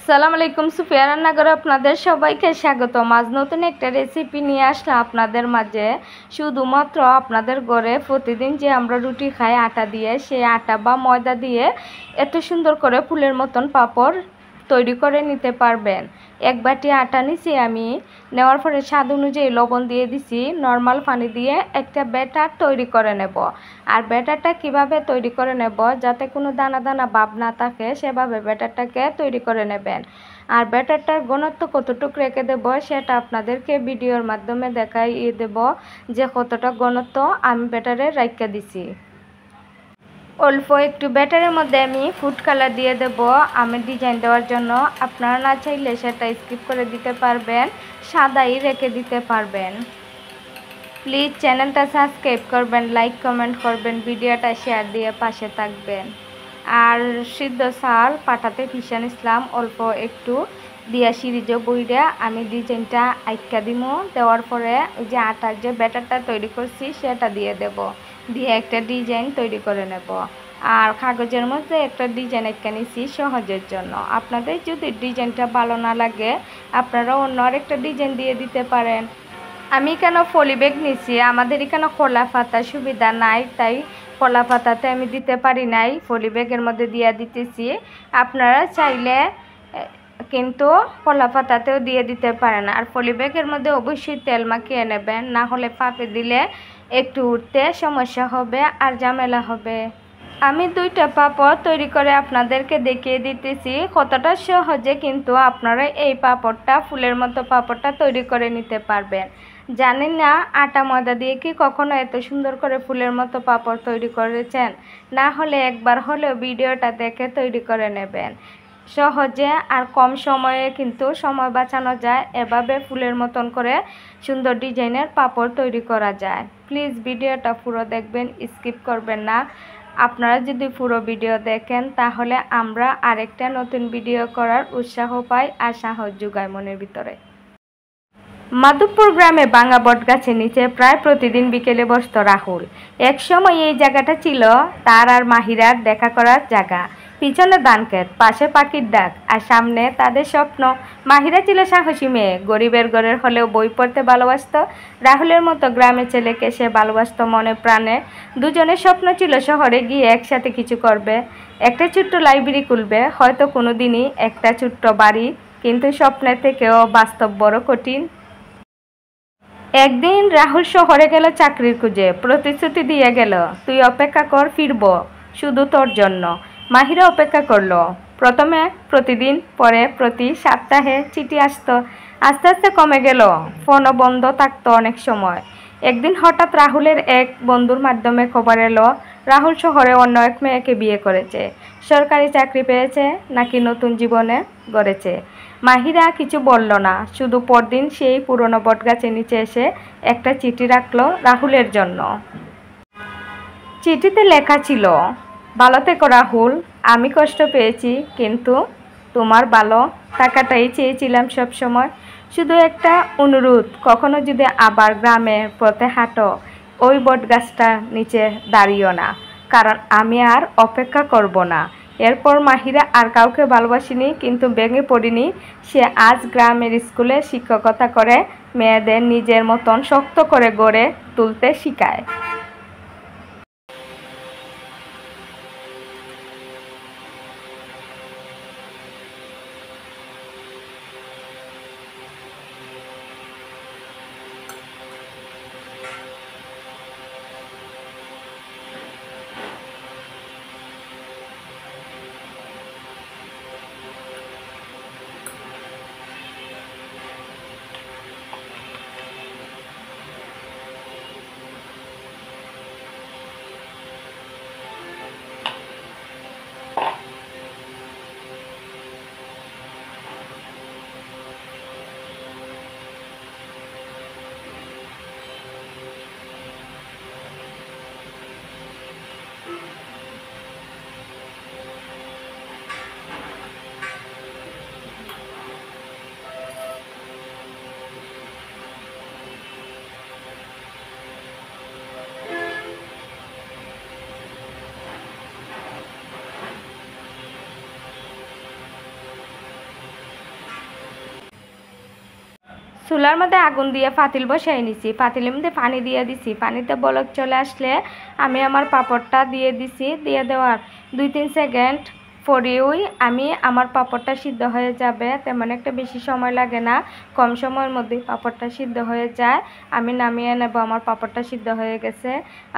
সালাম আলাইকুম। সুফিয়া রান্নাঘরে আপনাদের সবাইকে স্বাগতম। আজ নতুন একটা রেসিপি নিয়ে আসলাম আপনাদের মাঝে। শুধুমাত্র আপনাদের ঘরে প্রতিদিন যে আমরা রুটি খাই আটা দিয়ে, সেই আটা বা ময়দা দিয়ে এত সুন্দর করে ফুলের মতন পাপড় তৈরি করে নিতে পারবেন। এক বাটি আটা নিছি আমি, নেওয়ার পরে স্বাদ অনুযায়ী লবণ দিয়ে দিছি, নর্মাল পানি দিয়ে একটা ব্যাটার তৈরি করে নেব। আর ব্যাটারটা কিভাবে তৈরি করে নেব যাতে কোনো দানা দানা ভাব না থাকে, সেভাবে ব্যাটারটাকে তৈরি করে নেবেন। আর ব্যাটারটার ঘনত্ব কতটুকু রেখে দেব সেটা আপনাদেরকে ভিডিওর মাধ্যমে দেখাই দেব যে কতটা ঘনত্ব আমি ব্যাটারে রাইখা দিছি। অল্প একটু ব্যাটারের মধ্যে আমি ফুড কালার দিয়ে দেব আমি ডিজাইন দেওয়ার জন্য। আপনারা না চাইলে সেটা স্কিপ করে দিতে পারবেন, সাদাই রেখে দিতে পারবেন। প্লিজ চ্যানেলটা সাবস্ক্রাইব করবেন, লাইক কমেন্ট করবেন, ভিডিওটা শেয়ার দিয়ে পাশে থাকবেন। আর সিদ্ধ চাল পাটাতে পিষে নিলাম অল্প একটু দিয়া সিরিজে বইরা আমি ডিজাইনটা আইকা দিমু। দেওয়ার পরে ওই যে আটার যে ব্যাটারটা তৈরি করছি সেটা দিয়ে দেব, দিয়ে একটা ডিজাইন তৈরি করে নেব। আর কাগজের মধ্যে একটা ডিজাইন আইকা নিছি সহজের জন্য। আপনাদের যদি ডিজাইনটা ভালো না লাগে আপনারা অন্য আরেকটা ডিজাইন দিয়ে দিতে পারেন। আমি কেন পলি ব্যাগ নিছি, আমাদের এখানে কলা পাতা সুবিধা নাই, তাই কলা পাতাতে আমি দিতে পারি নাই, পলি ব্যাগের মধ্যে দিয়ে দিতেছি। আপনারা চাইলে কিন্তু কলা পাতাতেও দিয়ে দিতে পারেন। আর পলি ব্যাগের মধ্যে অবশ্যই তেল মাখিয়ে নেবেন, না হলে পাপে দিলে একটু উঠতে সমস্যা হবে আর ঝামেলা হবে। আমি দুইটা পাপড় তৈরি করে আপনাদেরকে দেখিয়ে দিতেছি কতটা সহজে কিন্তু আপনারা এই পাপড়টা ফুলের মতো পাপড়টা তৈরি করে নিতে পারবেন। জানেন না আটা ময়দা দিয়ে কি কখনো এত সুন্দর করে ফুলের মতো পাপড় তৈরি করেছেন? না হলে একবার হলেও ভিডিওটা দেখে তৈরি করে নেবেন। সহজে আর কম সময়ে কিন্তু সময় বাঁচানো যায়, এভাবে ফুলের মতন করে সুন্দর ডিজাইনের পাপড় তৈরি করা যায়। প্লিজ ভিডিওটা পুরো দেখবেন, স্কিপ করবেন না। আপনারা যদি পুরো ভিডিও দেখেন তাহলে আমরা আরেকটা নতুন ভিডিও করার উৎসাহ পাই আর সাহস যোগায় মনের ভিতরে। মাধবপুর গ্রামে ভাঙা বটগাছের নিচে প্রায় প্রতিদিন বিকেলে বসত রাহুল। এক সময় এই জায়গাটা ছিল তার আর মাহিরার দেখা করার জায়গা। পিছনে ধানক্ষেত, পাশে পাখির ডাক আর সামনে তাদের স্বপ্ন। মাহিরা ছিল সাহসী মেয়ে, গরিবের ঘরের হলেও বই পড়তে ভালোবাসত। রাহুলের মতো গ্রামের ছেলেকে সে ভালোবাসত মনে প্রাণে। দুজনের স্বপ্ন ছিল শহরে গিয়ে একসাথে কিছু করবে, একটা ছোট্ট লাইব্রেরি খুলবে, হয়তো কোনো দিনই একটা ছোট্ট বাড়ি। কিন্তু স্বপ্নের থেকেও বাস্তব বড় কঠিন। একদিন রাহুল শহরে গেল চাকরির খুঁজে, প্রতিশ্রুতি দিয়ে গেল তুই অপেক্ষা কর, ফিরব শুধু তোর জন্য। মাহিরা অপেক্ষা করলো, প্রথমে প্রতিদিন, পরে প্রতি সপ্তাহে চিঠি আসতো। আস্তে আস্তে কমে গেল, ফোনও বন্ধ থাকতো অনেক সময়। একদিন হঠাৎ রাহুলের এক বন্ধুর মাধ্যমে খবর এলো রাহুল শহরে অন্য এক মেয়েকে বিয়ে করেছে, সরকারি চাকরি পেয়েছে, নাকি নতুন জীবনে গড়েছে। মাহিরা কিছু বলল না, শুধু পরদিন সেই পুরনো বটগাছের নিচে এসে একটা চিঠি রাখলো রাহুলের জন্য। চিঠিতে লেখা ছিল, ভালো থেকো রাহুল, আমি কষ্ট পেয়েছি কিন্তু তোমার ভালো থাকাটাই চেয়েছিলাম সবসময়। শুধু একটা অনুরোধ, কখনো যদি আবার গ্রামের পথে হাঁটো ওই বটগাছটা নিচে দাঁড়িও না, কারণ আমি আর অপেক্ষা করব না। এরপর মাহিরা আর কাউকে ভালোবাসিনি, কিন্তু ভেঙে পড়িনি। সে আজ গ্রামের স্কুলে শিক্ষকতা করে, মেয়েদের নিজের মতন শক্ত করে গড়ে তুলতে শেখায়। চুলার মধ্যে আগুন দিয়ে পাতিল বসাই নিছি, পাতিলের মধ্যে পানি দিয়ে দিছি, পানিতে বলক চলে আসলে আমি আমার পাঁপড়টা দিয়ে দিছি। দিয়ে দেওয়ার 2-3 সেকেন্ড পরেই আমার পাঁপড়টা সিদ্ধ হয়ে যাবে। তেমন একটা বেশি সময় লাগে না, কম সময়ের মধ্যেই পাঁপড়টা সিদ্ধ হয়ে যায়। আমি নামিয়ে নেব, আমার পাঁপড়টা সিদ্ধ হয়ে গেছে।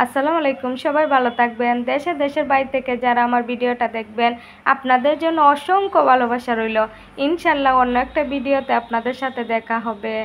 আসসালামু আলাইকুম, সবাই ভালো থাকবেন। দেশের বাইরে থেকে যারা আমার ভিডিওটা দেখবেন আপনাদের জন্য অসংখ্য ভালোবাসা রইল। ইনশাল্লাহ অন্য একটা ভিডিওতে আপনাদের সাথে দেখা হবে।